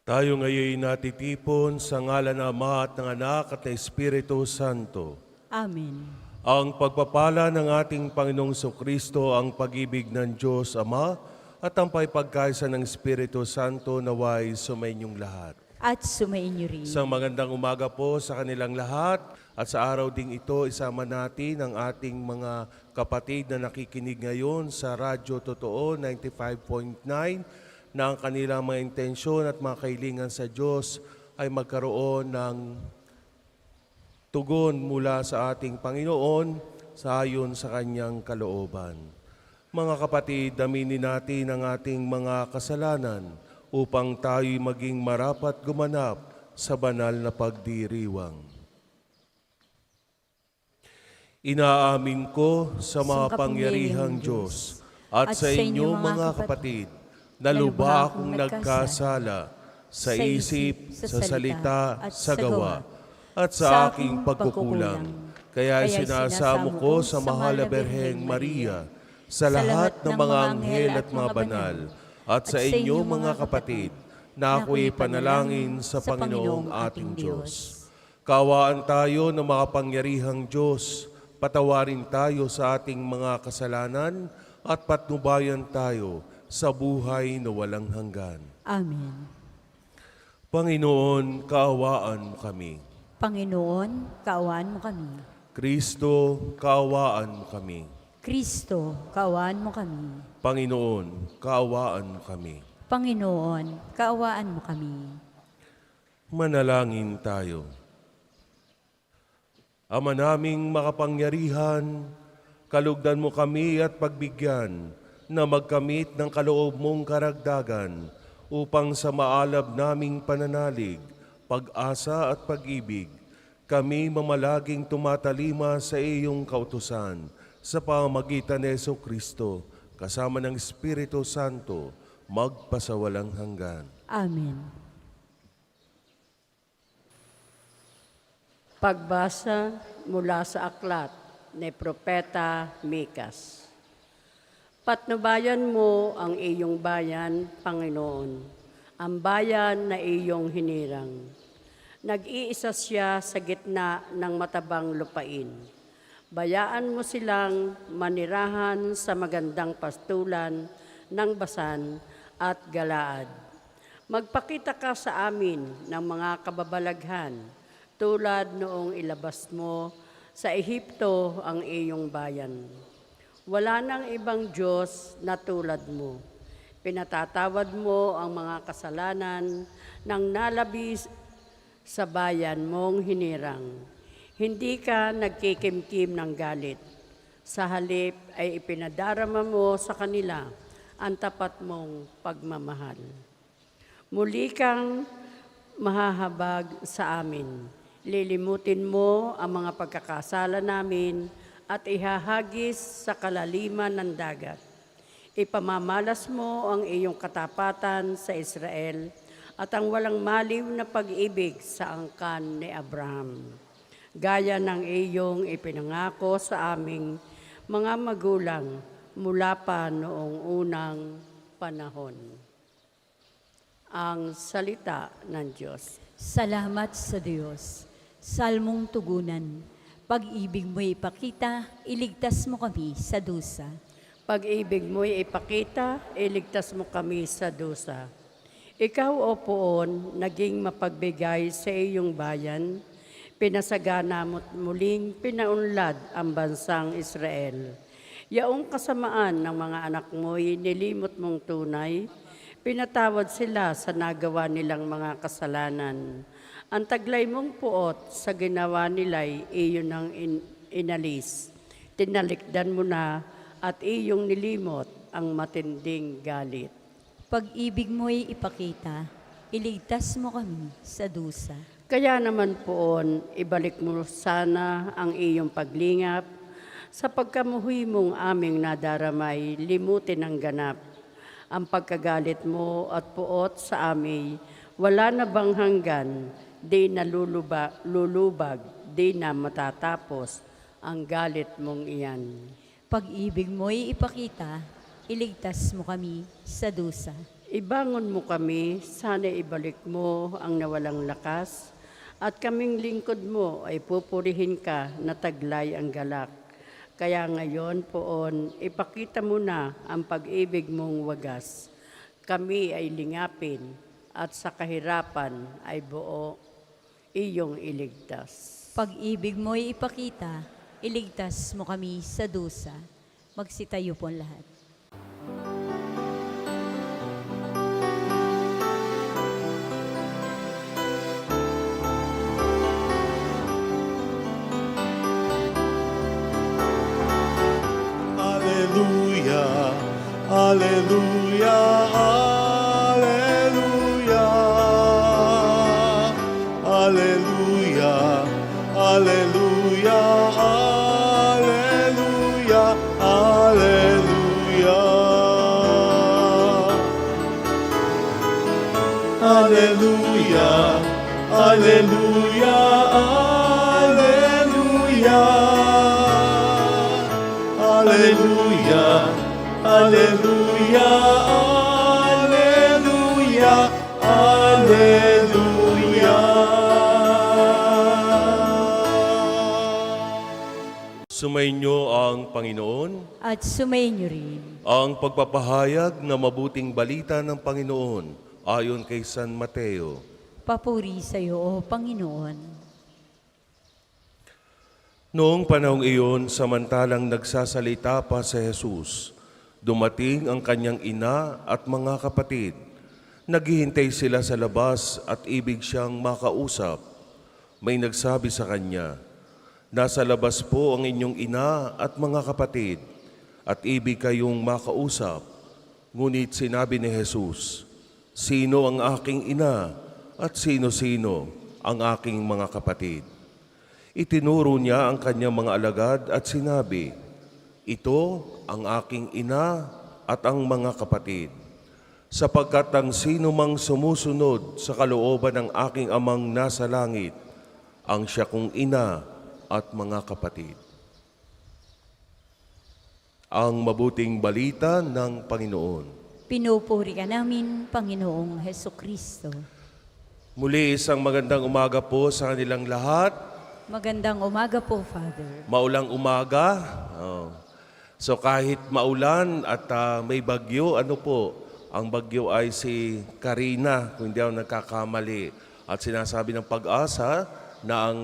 Tayo ngayon natitipon sa ngalan ng Ama at ng Anak at ng Espiritu Santo. Amen. Ang pagpapala ng ating Panginoong Kristo, ang pag-ibig ng Diyos Ama, at ang pagkaisa ng Espiritu Santo naway sumainyong lahat. At sumainyo rin. Isang magandang umaga po sa kanilang lahat. At sa araw ding ito, isama natin ang ating mga kapatid na nakikinig ngayon sa Radyo Totoo 95.9 na ang kanilang mga intensyon at mga kahilingan sa Diyos ay magkaroon ng tugon mula sa ating Panginoon sa ayon sa Kanyang kalooban. Mga kapatid, aminin natin ang ating mga kasalanan upang tayo'y maging marapat gumanap sa banal na pagdiriwang. Inaamin ko sa makapangyarihang Diyos at sa inyo mga kapatid, na lubha akong nagkasala sa isip, sa salita, sa gawa, at sa aking pagkukulang. Kaya sinasamo ko sa mahal na Berheng Maria, sa lahat ng mga anghel at mga banal, at sa inyo mga kapatid, na ako'y panalangin sa Panginoong ating Diyos. Kaawaan tayo ng makapangyarihang Diyos, patawarin tayo sa ating mga kasalanan, at patnubayan tayo sa buhay na walang hanggan. Amen. Panginoon, kaawaan mo kami. Panginoon, kaawaan mo kami. Kristo, kaawaan mo kami. Kristo, kaawaan mo kami. Panginoon, kaawaan mo kami. Panginoon, kaawaan mo kami. Manalangin tayo. Ama naming makapangyarihan, kalugdan mo kami at pagbigyan na magkamit ng kaloob mong karagdagan upang sa maalab naming pananalig, pag-asa at pag-ibig, kami mamalaging tumatalima sa iyong kautusan sa pamamagitan ni Jesucristo, kasama ng Espiritu Santo, magpasawalang hanggan. Amen. Pagbasa mula sa aklat ni Propeta Mikas. Patnubayan mo ang iyong bayan, Panginoon, ang bayan na iyong hinirang. Nag-iisa siya sa gitna ng matabang lupain. Bayaan mo silang manirahan sa magandang pastulan ng Basan at Galaad. Magpakita ka sa amin ng mga kababalaghan, tulad noong ilabas mo sa Ehipto ang iyong bayan. Wala nang ibang Diyos na tulad mo. Pinatatawad mo ang mga kasalanan ng nalabis sa bayan mong hinirang. Hindi ka nagkikimkim ng galit. Sa halip ay ipinadarama mo sa kanila ang tapat mong pagmamahal. Muli kang mahahabag sa amin. Lilimutin mo ang mga pagkakasala namin at ihahagis sa kalaliman ng dagat. Ipamamalas mo ang iyong katapatan sa Israel at ang walang maliw na pag-ibig sa angkan ni Abraham, gaya ng iyong ipinangako sa aming mga magulang mula pa noong unang panahon. Ang salita ng Diyos. Salamat sa Diyos. Salmong tugunan. Pag-ibig mo'y ipakita, iligtas mo kami sa dusa. Pag-ibig mo'y ipakita, iligtas mo kami sa dusa. Ikaw, O Poon, naging mapagbigay sa iyong bayan, pinasagana mo't muling pinaunlad ang bansang Israel. Yaong kasamaan ng mga anak mo'y nilimot mong tunay, pinatawad sila sa nagawa nilang mga kasalanan. Ang taglay mong puot sa ginawa nila'y iyon ang inalis. Tinalikdan mo na at iyong nilimot ang matinding galit. Pag-ibig mo'y ipakita, iligtas mo kami sa dusa. Kaya naman Poon, ibalik mo sana ang iyong paglingap sa pagkamuhi mong aming nadaramay, limutin ang ganap. Ang pagkagalit mo at puot sa amin, wala na bang hanggan, di na lulubag, di na matatapos ang galit mong iyan. Pag-ibig mo'y ipakita, iligtas mo kami sa dusa. Ibangon mo kami, sana ibalik mo ang nawalang lakas, at kaming lingkod mo ay pupurihin ka na taglay ang galak. Kaya ngayon, Poon, ipakita mo na ang pag-ibig mong wagas. Kami ay lingapin, at sa kahirapan ay buo iyong iligtas. Pag-ibig mo'y ipakita, iligtas mo kami sa dusa. Magsitayo po ang lahat. Hallelujah, hallelujah, hallelujah, hallelujah, hallelujah, hallelujah, hallelujah. Hallelujah, hallelujah, hallelujah. Hallelujah, hallelujah, hallelujah, hallelujah. Sumainyo ang Panginoon, At sumayin niyo rin. ang pagpapahayag na mabuting balita ng Panginoon ayon kay San Mateo. Papuri sa iyo, O Panginoon. Noong panahong iyon, samantalang nagsasalita pa si Jesus, dumating ang kanyang ina at mga kapatid. Naghihintay sila sa labas at ibig siyang makausap. May nagsabi sa kanya, "Nasa labas po ang inyong ina at mga kapatid, at ibig kayong makausap." Ngunit sinabi ni Jesus, "Sino ang aking ina at sino-sino ang aking mga kapatid?" Itinuro niya ang kanyang mga alagad at sinabi, "Ito ang aking ina at ang mga kapatid. Sapagkat ang sino mang sumusunod sa kalooban ng aking amang nasa langit, ang siya kong ina at mga kapatid." Ang mabuting balita ng Panginoon. Pinupuri ka namin, Panginoong Hesukristo. Muli isang magandang umaga po sa kanilang lahat. Magandang umaga po, Father. Maulang umaga. So kahit maulan at may bagyo, ano po, ang bagyo ay si Karina, kung hindi ako nagkakamali. At sinasabi ng Pag-asa na ang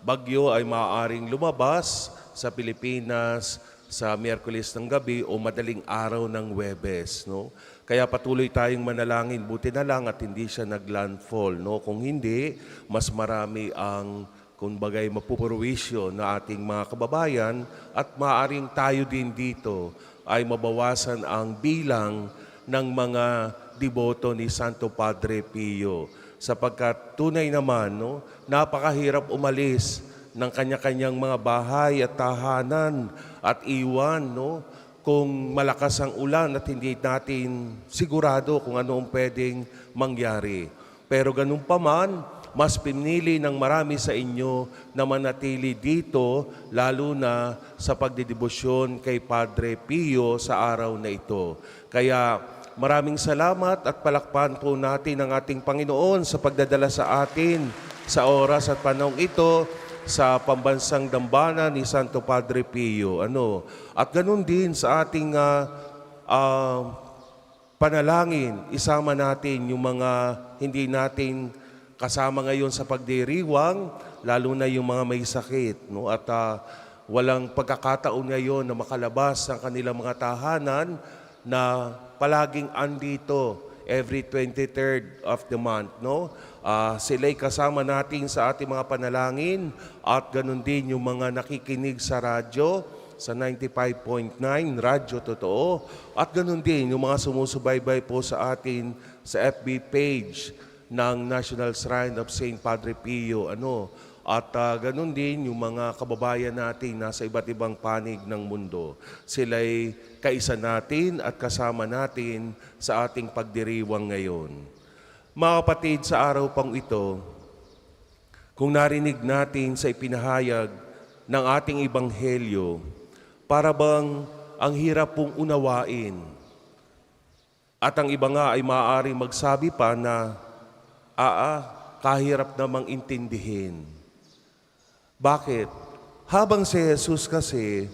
bagyo ay maaaring lumabas sa Pilipinas sa Miyerkules ng gabi o madaling araw ng Huwebes, no? Kaya patuloy tayong manalangin, buti na lang at hindi siya naglandfall, no? Kung hindi, mas marami ang kumbagay mapupurwisyo na ating mga kababayan at maaaring tayo din dito ay mabawasan ang bilang ng mga deboto ni Santo Padre Pio. Sapagkat tunay naman, no, napakahirap umalis ng kanya-kanyang mga bahay at tahanan at iwan, no, kung malakas ang ulan at hindi natin sigurado kung ano ang pwedeng mangyari. Pero ganun pa man, mas pinili ng marami sa inyo na manatili dito, lalo na sa pagdedebosyon kay Padre Pio sa araw na ito. Kaya maraming salamat at palakpan po natin ang ating Panginoon sa pagdadala sa atin sa oras at panahong ito sa pambansang dambana ni Santo Padre Pio. At ganun din sa ating panalangin, isama natin yung mga hindi natin kasama ngayon sa pagdiriwang, lalo na yung mga may sakit, no? At walang pagkakataon ngayon na makalabas sa kanilang mga tahanan na palaging andito every 23rd of the month, no? Sila'y kasama natin sa ating mga panalangin at ganun din yung mga nakikinig sa radyo, sa 95.9 Radyo Totoo, at ganun din yung mga sumusubaybay po sa atin sa FB page ng National Shrine of St. Padre Pio. At ganun din yung mga kababayan natin nasa iba't ibang panig ng mundo. Sila'y kaisa natin at kasama natin sa ating pagdiriwang ngayon. Mga kapatid, sa araw pang ito, kung narinig natin sa ipinahayag ng ating Ebanghelyo, para bang ang hirap pong unawain At ang iba nga ay maaaring magsabi pa na, kahirap namang intindihin. Bakit? Habang si Jesus kasi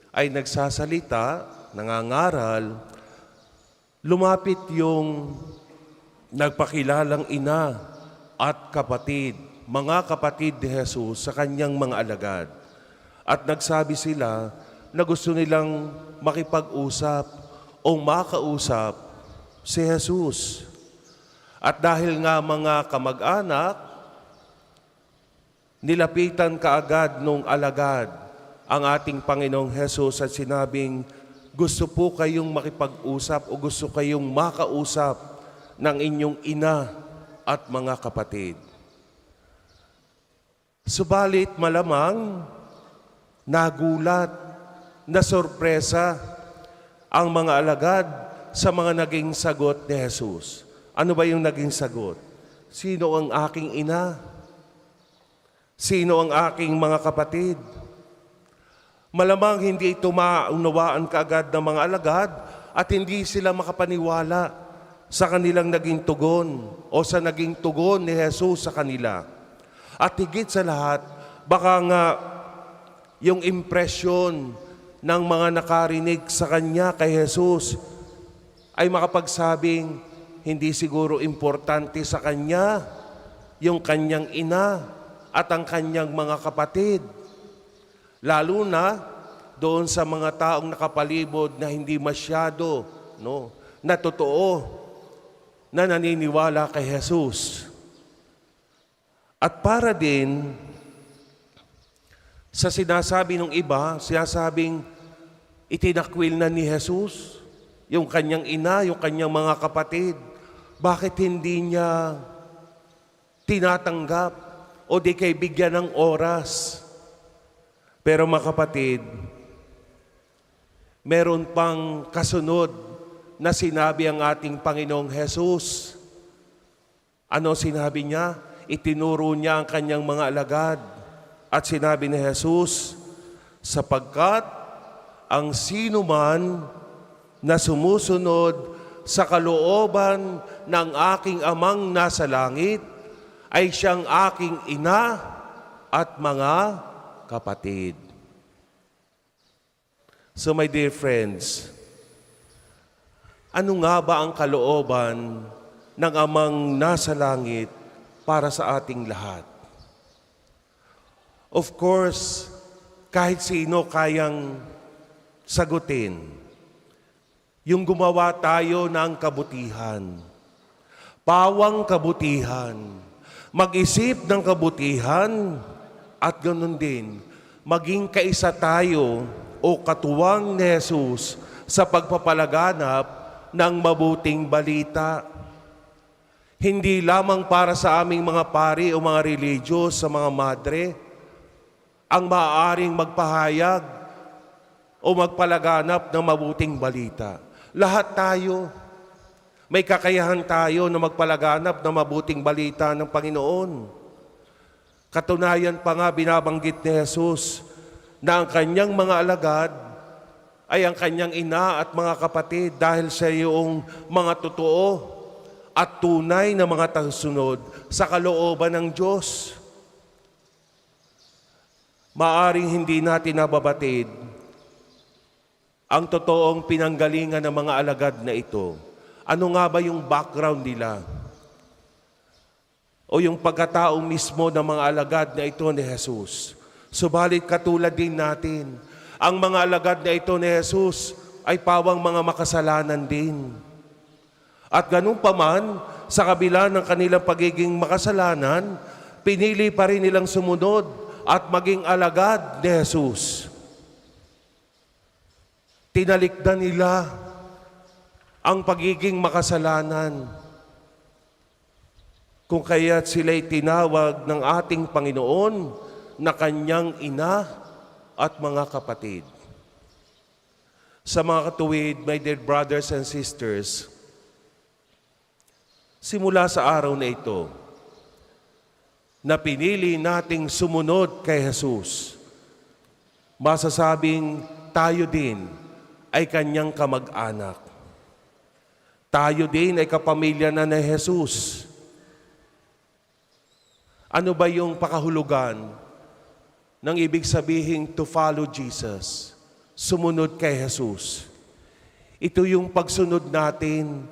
ay nagsasalita, nangangaral, lumapit yung nagpakilalang ina at kapatid, mga kapatid ni Jesus sa kanyang mga alagad. At nagsabi sila na gusto nilang makipag-usap o makausap si Jesus. At dahil nga mga kamag-anak, nilapitan kaagad nung alagad ang ating Panginoong Jesus at sinabing, gusto po kayong makipag-usap o gusto kayong makausap ng inyong ina at mga kapatid. Subalit malamang, nagulat, nasorpresa ang mga alagad sa mga naging sagot ni Jesus. Ano ba yung naging sagot? Sino ang aking ina? Sino ang aking mga kapatid? Malamang hindi ito maunawaan kaagad ng mga alagad at hindi sila makapaniwala sa kanilang naging tugon o sa naging tugon ni Jesus sa kanila. At higit sa lahat, baka nga yung impresyon ng mga nakarinig sa Kanya kay Jesus ay makapagsabing hindi siguro importante sa Kanya yung Kanyang ina at ang Kanyang mga kapatid. Lalo na doon sa mga taong nakapalibot na hindi masyado na totoo na naniniwala kay Jesus. At para din sa sinasabi ng iba, sinasabing itinakwil na ni Jesus yung kanyang ina, yung kanyang mga kapatid. Bakit hindi niya tinatanggap o di kay bigyan ng oras? Pero mga kapatid, meron pang kasunod na sinabi ang ating Panginoong Jesus. Ano sinabi niya? Itinuro niya ang kanyang mga alagad. At sinabi ni Jesus, sapagkat ang sino man na sumusunod sa kalooban ng aking amang nasa langit ay siyang aking ina at mga kapatid. So my dear friends, ano nga ba ang kalooban ng amang nasa langit para sa ating lahat? Of course, kahit sino kayang sagutin. Yung gumawa tayo ng kabutihan, pawang kabutihan, mag-isip ng kabutihan, at ganoon din, maging kaisa tayo o katuwang ni Jesus sa pagpapalaganap ng mabuting balita. Hindi lamang para sa aming mga pari o mga religious sa mga madre, ang maaaring magpahayag o magpalaganap ng mabuting balita. Lahat tayo, may kakayahan tayo na magpalaganap ng mabuting balita ng Panginoon. Katunayan pa nga binabanggit ni Jesus na ang kanyang mga alagad ay ang kanyang ina at mga kapatid dahil sa iyong mga totoo at tunay na mga tagasunod sa kalooban ng Diyos. Maaring hindi natin nababatid ang totoong pinanggalingan ng mga alagad na ito. Ano nga ba yung background nila? O yung pagkatao mismo ng mga alagad na ito ni Jesus? Subalit katulad din natin, ang mga alagad na ito ni Jesus ay pawang mga makasalanan din. At ganun pa man, sa kabila ng kanilang pagiging makasalanan, pinili pa rin nilang sumunod at maging alagad ni Jesus. Tinalikdan nila ang pagiging makasalanan. Kung kaya't sila'y tinawag ng ating Panginoon na kanyang ina at mga kapatid. Sa mga katuwid, my dear brothers and sisters, simula sa araw na ito, na pinili nating sumunod kay Jesus, masasabing tayo din ay kanyang kamag-anak. Tayo din ay kapamilya na ni Jesus. Ano ba yung pakahulugan ng ibig sabihin to follow Jesus? Sumunod kay Jesus. Ito yung pagsunod natin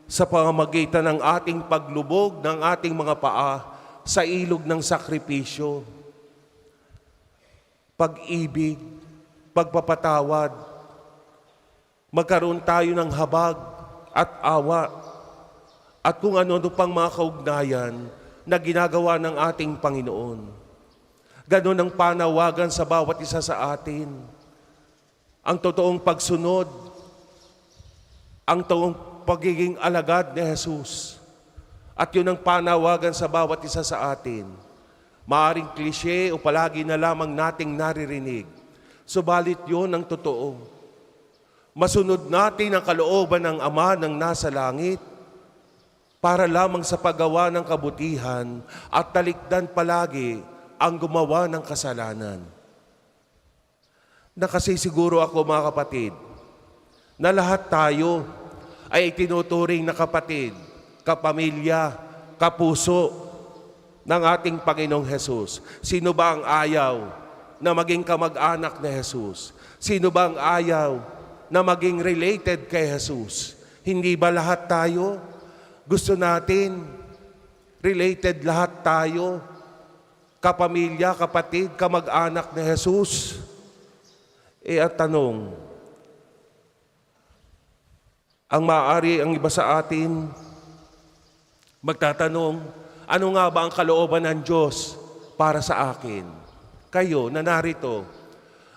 sa pamamagitan ng ating paglubog ng ating mga paa sa ilog ng sakripisyo. Pag-ibig, pagpapatawad, magkaroon tayo ng habag at awa at kung ano-ano pang mga kaugnayan na ginagawa ng ating Panginoon. Ganon ang panawagan sa bawat isa sa atin. Ang totoong pagsunod, ang totoong pagiging alagad ni Jesus. At yun ang panawagan sa bawat isa sa atin. Maaring klise o palagi na lamang nating naririnig. Subalit yun ang totoo. Masunod natin ang kalooban ng Ama ng nasa langit para lamang sa paggawa ng kabutihan at talikdan palagi ang gumawa ng kasalanan. Nakasisiguro ako mga kapatid, na lahat tayo ay itinuturing na kapatid, kapamilya, kapuso ng ating Panginoong Hesus. Sino ba ang ayaw na maging kamag-anak ni Jesus? Sino ba ang ayaw na maging related kay Jesus? Hindi ba lahat tayo gusto natin related lahat tayo? Kapamilya, kapatid, kamag-anak ni Jesus? At tanong, ang maaari ang iba sa atin magtatanong, ano nga ba ang kalooban ng Diyos para sa akin? Kayo na narito,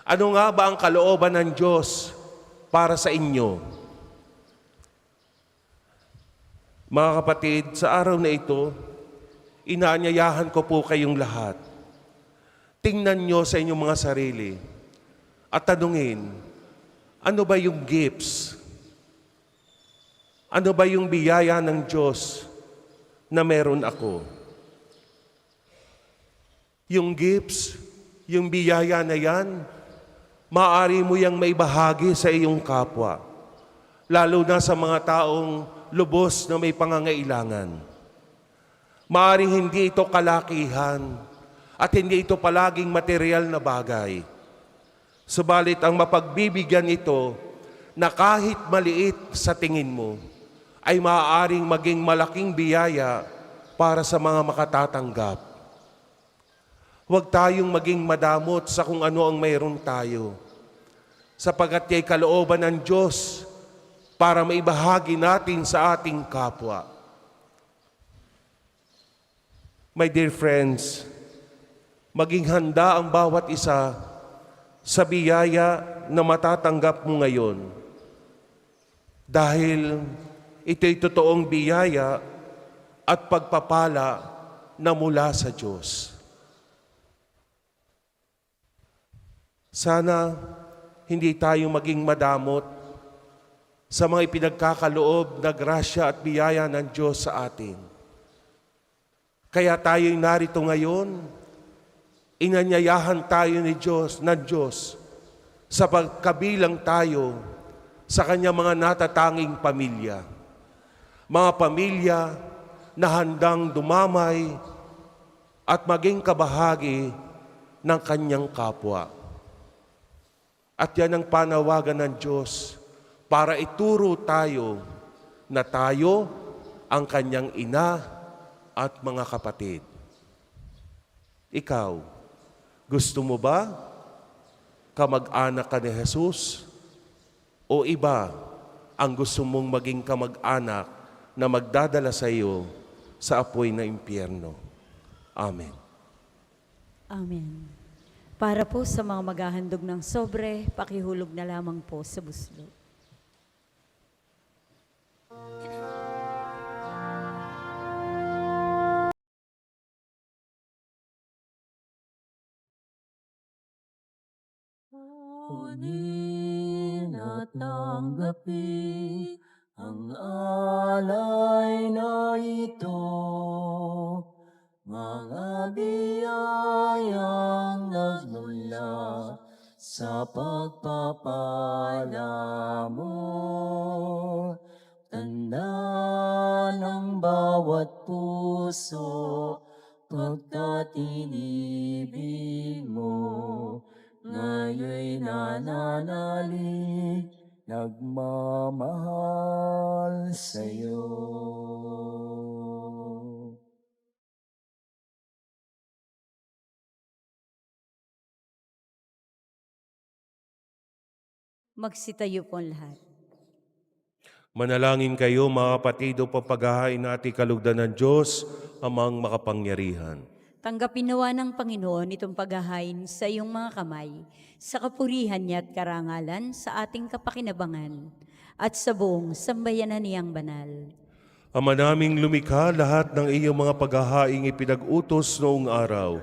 ano nga ba ang kalooban ng Diyos para sa inyo? Mga kapatid, sa araw na ito, inaanyayahan ko po kayong lahat. Tingnan nyo sa inyong mga sarili at tanungin, ano ba yung gifts? Ano ba yung biyaya ng Diyos na meron ako? Yung gifts, yung biyaya na yan, maaari mo yang maibahagi sa iyong kapwa, lalo na sa mga taong lubos na may pangangailangan. Maaring hindi ito kalakihan at hindi ito palaging material na bagay. Subalit ang mapagbibigyan ito na kahit maliit sa tingin mo, ay maaaring maging malaking biyaya para sa mga makatatanggap. Huwag tayong maging madamot sa kung ano ang mayroon tayo, sapagkat kay kalooban ng Diyos para maibahagi natin sa ating kapwa. My dear friends, maging handa ang bawat isa sa biyaya na matatanggap mo ngayon. Dahil ito'y totoong biyaya at pagpapala na mula sa Diyos. Sana hindi tayo maging madamot sa mga ipinagkakaloob na grasya at biyaya ng Diyos sa atin. Kaya tayo'y narito ngayon, inanyayahan tayo ng Diyos sa pagkabilang tayo sa Kanyang mga natatanging pamilya. Mga pamilya na handang dumamay at maging kabahagi ng Kanyang kapwa. At yan ang panawagan ng Diyos para ituro tayo na tayo ang Kanyang ina at mga kapatid. Ikaw, gusto mo ba kamag-anak ka ni Jesus? O iba ang gusto mong maging kamag-anak na magdadala sa iyo sa apoy na impyerno? Amen. Amen. Para po sa mga maghahandog ng sobre, pakihulog na lamang po sa buslo. Kunin at tanggapin ang alay na ito, mga biyayang nagmula sa pagpapala mo. tanda ng bawat puso, pagkat inibig mo, ngayon'y nananalig, nagmamahal sa'yo. Magsitayo po ang lahat. Manalangin kayo mga kapatid upang paghahain natin kalugdan ng Diyos, Amang makapangyarihan. Tanggapin nawa ng Panginoon itong paghahain sa iyong mga kamay, sa kapurihan niya at karangalan sa ating kapakinabangan, at sa buong sambayanan niyang banal. Ama naming lumikha, lahat ng iyong mga paghahaing ipinag-utos noong araw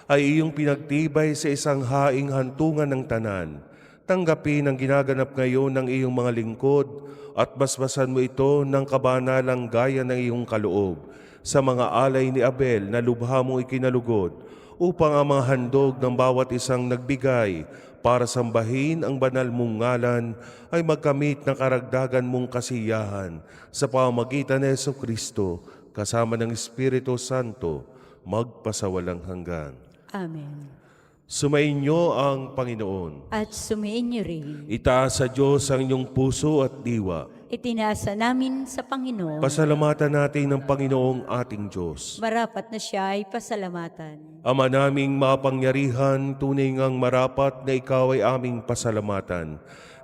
ay iyong pinagtibay sa isang haing hantungan ng tanan. Tanggapin ang ginaganap ngayon ng iyong mga lingkod at basbasan mo ito ng kabanalang gaya ng iyong kaloob sa mga alay ni Abel na lubha mong ikinalugod upang ang mga handog ng bawat isang nagbigay para sambahin ang banal mong ngalan ay magkamit ng karagdagan mong kasiyahan sa pamamagitan ni Jesucristo kasama ng Espiritu Santo magpasawalang hanggan. Amen. Sumainyo ang Panginoon. At sumainyo rin. Itaas sa Diyos ang inyong puso at diwa. Itinasa namin sa Panginoon. Pasalamatan natin ng Panginoong ating Diyos. Marapat na siya ay pasalamatan. Ama naming mapangyarihan, tunay ngang marapat na ikaw ay aming pasalamatan.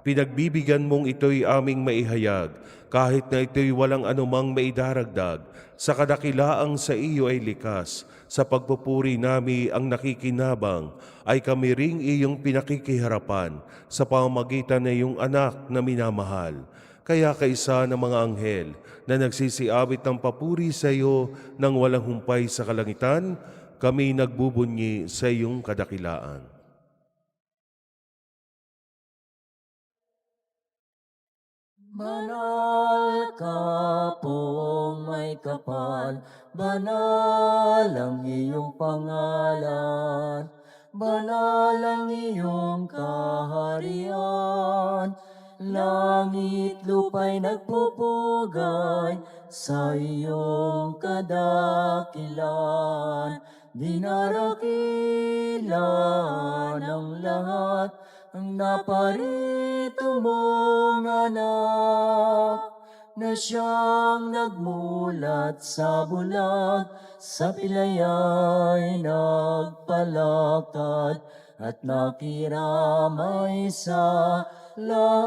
Pinagbibigyan mong ito'y aming maihayag, kahit na ito'y walang anumang maidaragdag. Sa kadakilaang sa iyo ay likas, sa pagpupuri nami ang nakikinabang, ay kami ring iyong pinakikiharapan sa pamamagitan na iyong anak na minamahal. Kaya kaisa ng mga anghel na nagsisiawit ng papuri sa iyo nang walang humpay sa kalangitan, kami nagbubunyi sa iyong kadakilaan. Banal ka pong may kapal, banal ang iyong pangalan, banal ang iyong kaharian, langit lupa'y nagpupugay sa iyong kadakilan, dinarakilan ang lahat ang naparito mong anak, na siyang nagmulat sa bulag, sa pilaya'y nagpalakad, at nakiramay sa lahat.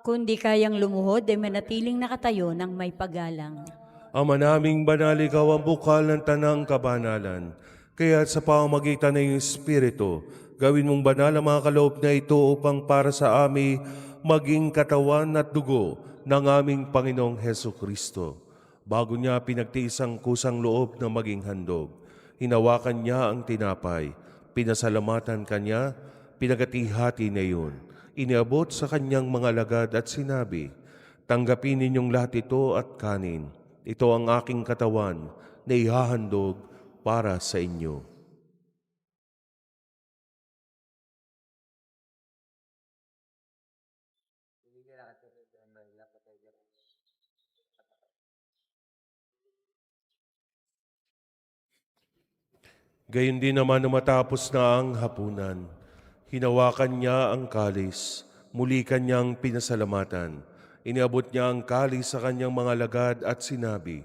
Kundi kayang lumuhod ay manatiling nakatayo ng may paggalang. Ama naming banal, ikaw ang bukal ng tanang kabanalan. Kaya sa pamamagitan ng iyong Espiritu, gawin mong banal ang mga kaloob na ito upang para sa amin maging katawan at dugo ng aming Panginoong Hesukristo. Bago niya pinagtiis ang kusang loob na maging handog, hinawakan niya ang tinapay, pinasalamatan kanya, pinagati-hati na iyon. Iniabot sa kanyang mga alagad at sinabi, "Tanggapin ninyong lahat ito at kanin. Ito ang aking katawan na ihahandog para sa inyo." Gayon din naman na matapos na ang hapunan, hinawakan niya ang kalis, muli kanyang pinasalamatan. Iniabot niya ang kalis sa kanyang mga alagad at sinabi,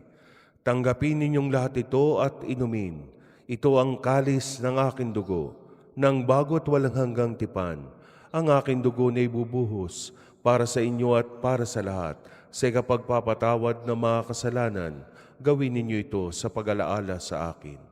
"Tanggapin ninyong lahat ito at inumin. Ito ang kalis ng aking dugo, ng bago't walang hanggang tipan. Ang aking dugo na ibubuhos para sa inyo at para sa lahat. Sa ikapagpapatawad ng mga kasalanan, gawin ninyo ito sa pag-alaala sa akin."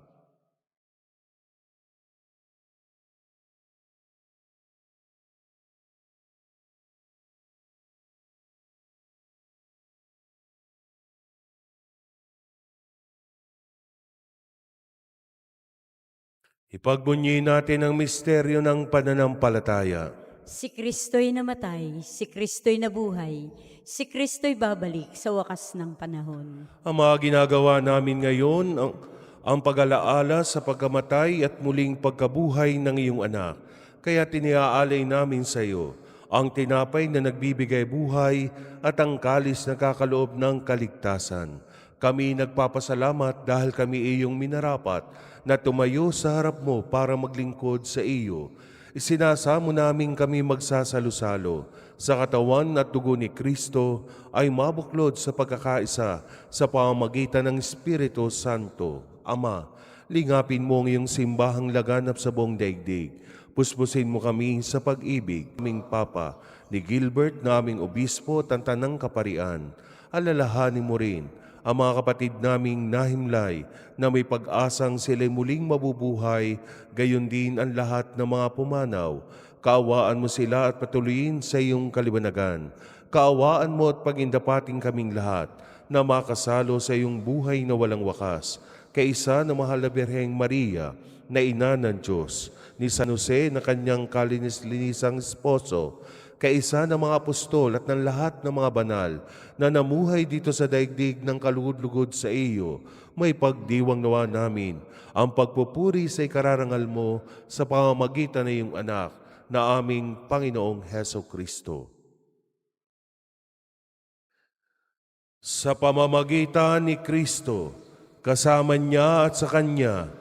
Ipagbunyi natin ang misteryo ng pananampalataya. Si Kristo'y namatay, si Kristo'y nabuhay, si Kristo'y babalik sa wakas ng panahon. Ang mga ginagawa namin ngayon, ang pag-alaala sa pagkamatay at muling pagkabuhay ng iyong anak. Kaya tiniaalay namin sa iyo ang tinapay na nagbibigay buhay at ang kalis na kakaloob ng kaligtasan. Kami nagpapasalamat dahil kami iyong minarapat na tumayo sa harap mo para maglingkod sa iyo. Isinasamo namin kami magsasalo-salo sa katawan at dugo ni Kristo ay mabuklod sa pagkakaisa sa pamamagitan ng Espiritu Santo. Ama, lingapin mo ang iyong simbahang laganap sa buong daigdig. Puspusin mo kami sa pag-ibig, aming Papa, ni Gilbert na aming obispo at ang tanang kaparian. Alalahanin mo rin ang mga kapatid naming nahimlay na may pag-asang sila'y muling mabubuhay, gayon din ang lahat ng mga pumanaw. Kaawaan mo sila at patuloyin sa iyong kalibanagan. Kaawaan mo at pagindapating kaming lahat na makasalo sa iyong buhay na walang wakas. Kaisa na mahal na Birheng Maria, na ina ng Diyos, ni San Jose na kanyang kalinis-linisang esposo, kaisa ng mga apostol at ng lahat ng mga banal na namuhay dito sa daigdig ng kalugod-lugod sa iyo, may pagdiwang nawa namin ang pagpupuri sa ikararangal mo sa pamamagitan ng iyong anak na aming Panginoong Heso Kristo. Sa pamamagitan ni Kristo, kasama niya at sa Kanya,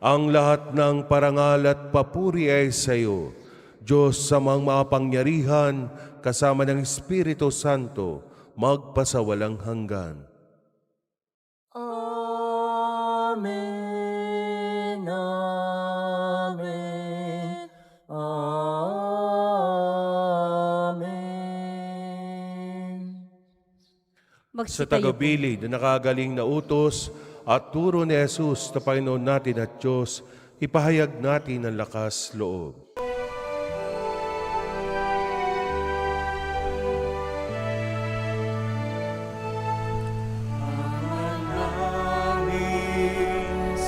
ang lahat ng parangal at papuri ay sa iyo, Diyos sa mga mapangyarihan, kasama ng Espiritu Santo, magpasawalang hanggan. Amen. Amen. Amen. Sa Magsitayo po. tagabilid na nakagaling na utos at turo ni Jesus na Panginoon natin at Diyos, ipahayag natin ang lakas loob.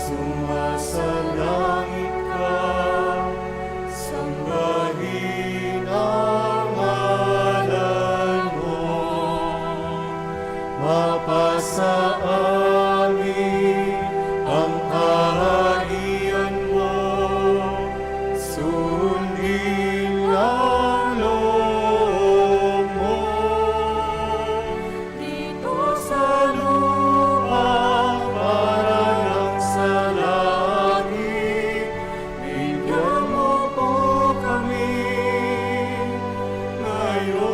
Sumasalangit ka, sambahin ang ngalan mo, mapasa amin ang kaharian mo, sundin ang loob mo. Dito sa lupa parang sa langit, bigyan mo po kami ngayon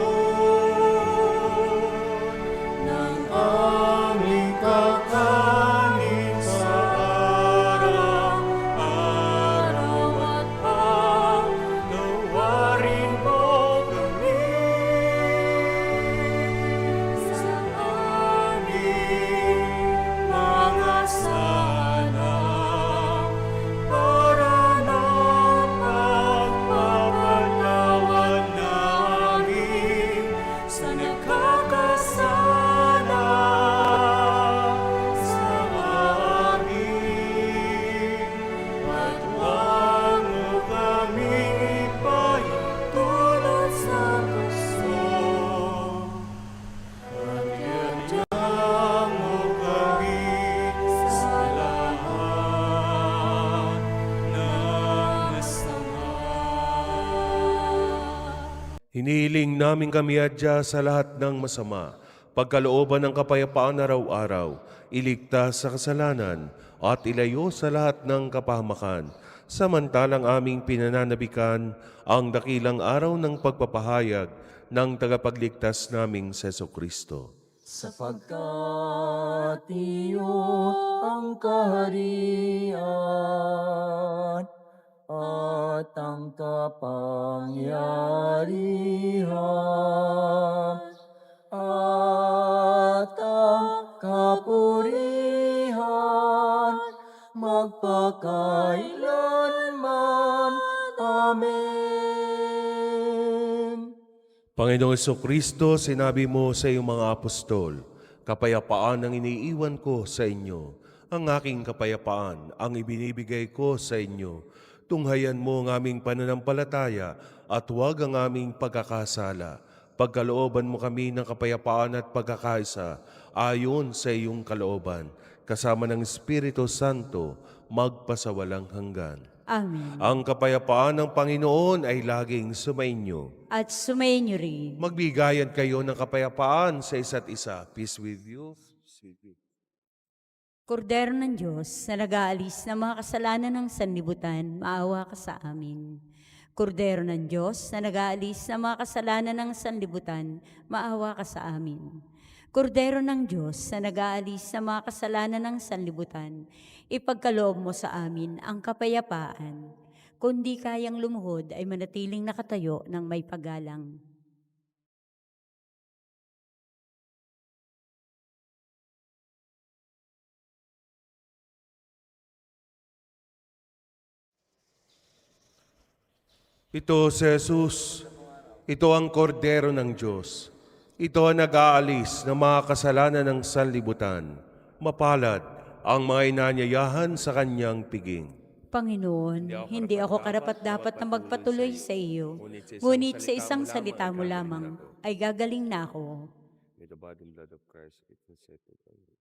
ng aming kakanin sa araw-araw at paglawarin mo kami sa aming mga sala para napagpapatawad namin sa nagkakasala sa amin. At huwag mo kaming ipahintulot sa gusto, at iadya mo kami sa lahat ng masama. Hinihiling namin kami adya sa lahat ng masama, pagkalooban ng kapayapaan araw-araw, iligtas sa kasalanan, at ilayo sa lahat ng kapahamakan, samantalang aming pinananabikan ang dakilang araw ng pagpapahayag ng tagapagligtas naming Jesucristo. Sapagkat iyo ang kaharian at ang kapangyarihan at ang kapurihan magpakailanman. Amen. Panginoong Jesucristo, sinabi mo sa iyong mga apostol, kapayapaan ang iniiwan ko sa inyo. Ang aking kapayapaan ang ibinibigay ko sa inyo. Tunghayan mo ang aming pananampalataya at huwag ang aming pagkakasala. Pagkalooban mo kami ng kapayapaan at pagkakaisa ayon sa iyong kalooban, kasama ng Espiritu Santo, magpasawalang hanggan. Amen. Ang kapayapaan ng Panginoon ay laging sumainyo. at sumayin niyo rin. Magbigayan kayo ng kapayapaan sa isa't isa. Peace with you. Kordero ng Diyos na nag-aalis ng mga kasalanan ng sanlibutan, maawa ka sa amin. Kordero ng Diyos na nag-aalis ng mga kasalanan ng sanlibutan, maawa ka sa amin. Kordero ng Diyos na nag-aalis ng mga kasalanan ng sanlibutan, ipagkaloob mo sa amin ang kapayapaan. Kung di kayang lumuhod ay manatiling nakatayo ng may paggalang. Ito si Jesus. Ito ang kordero ng Diyos. Ito ang nag-aalis ng mga kasalanan ng sanlibutan. Mapalad ang mga inanyayahan sa kanyang piging. Panginoon, hindi ako karapat-dapat na magpatuloy sa iyo, ngunit sa isang salita mo lamang ay gagaling na ako. May the body and blood of Christ, it will settle on you.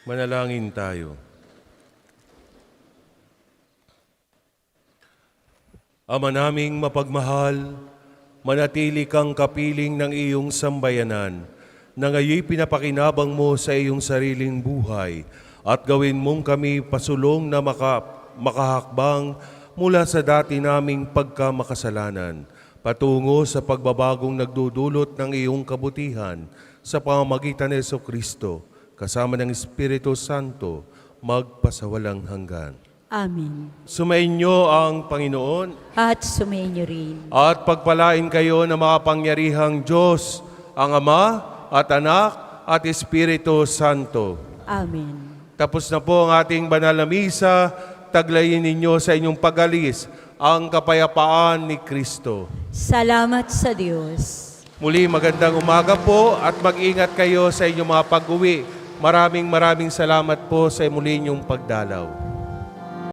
Manalangin tayo. Ama naming mapagmahal, manatili kang kapiling ng iyong sambayanan, na ngayon pinapakinabang mo sa iyong sariling buhay at gawin mong kami pasulong na makahakbang mula sa dati naming pagkamakasalanan, patungo sa pagbabagong nagdudulot ng iyong kabutihan sa pamamagitan ni Jesucristo, kasama ng Espiritu Santo, magpasawalang hanggan. Amen. Sumainyo ang Panginoon At sumayin niyo rin. at pagpalain kayo ng makapangyarihang Diyos, ang Ama at Anak at Espiritu Santo. Amen. Tapos na po ang ating banal na misa. Taglayin ninyo sa inyong pag-alis ang kapayapaan ni Kristo. Salamat sa Diyos. Muli magandang umaga po at mag-ingat kayo sa inyong mga pag-uwi. Maraming salamat po sa muli inyong pagdalaw.